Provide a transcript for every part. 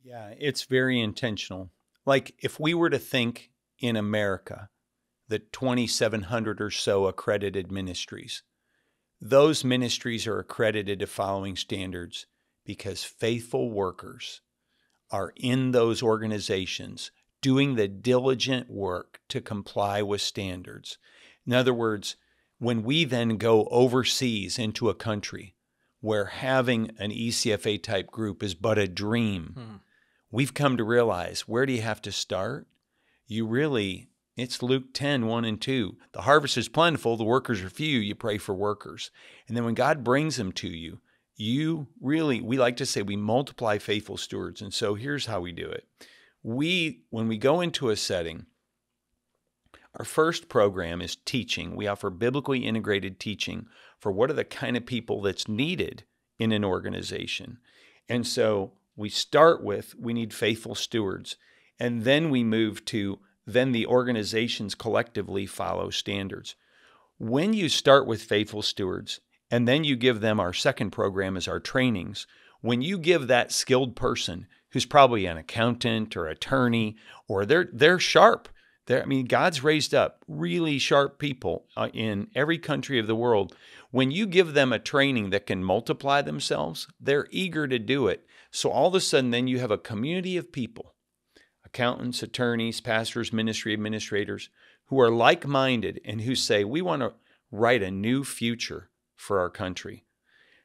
Yeah, it's very intentional. Like if we were to think in America, the 2,700 or so accredited ministries, those ministries are accredited to following standards because faithful workers are in those organizations doing the diligent work to comply with standards. In other words, when we then go overseas into a country where having an ECFA type group is but a dream, we've come to realize, where do you have to start? It's Luke 10, 1 and 2. The harvest is plentiful, the workers are few, you pray for workers. And then when God brings them to you, we like to say we multiply faithful stewards. And so here's how we do it. When we go into a setting, our first program is teaching. We offer biblically integrated teaching for what are the kind of people that's needed in an organization. And so we start with, we need faithful stewards. And then we move to, then the organizations collectively follow standards. When you start with faithful stewards, and then you give them our second program as our trainings, when you give that skilled person who's probably an accountant or attorney, or they're sharp. God's raised up really sharp people in every country of the world. When you give them a training that can multiply themselves, they're eager to do it. So all of a sudden, then you have a community of people, accountants, attorneys, pastors, ministry administrators, who are like-minded and who say, we want to write a new future for our country.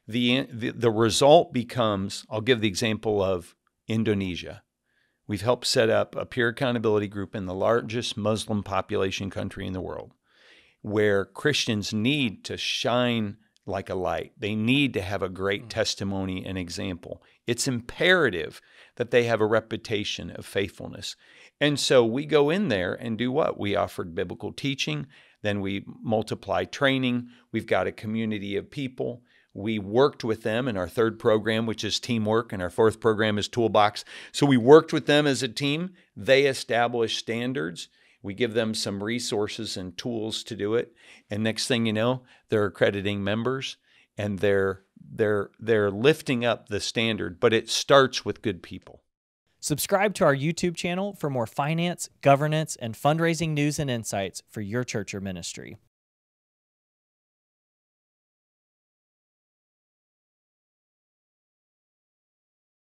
The result becomes, I'll give the example of Indonesia. We've helped set up a peer accountability group in the largest Muslim population country in the world, where Christians need to shine like a light. They need to have a great testimony and example. It's imperative that they have a reputation of faithfulness. And so we go in there and do what? We offered biblical teaching, then we multiply training. We've got a community of people. We worked with them in our third program, which is teamwork, and our fourth program is toolbox. So we worked with them as a team. They established standards. We give them some resources and tools to do it. And next thing you know, they're accrediting members, and they're lifting up the standard, but it starts with good people. Subscribe to our YouTube channel for more finance, governance, and fundraising news and insights for your church or ministry.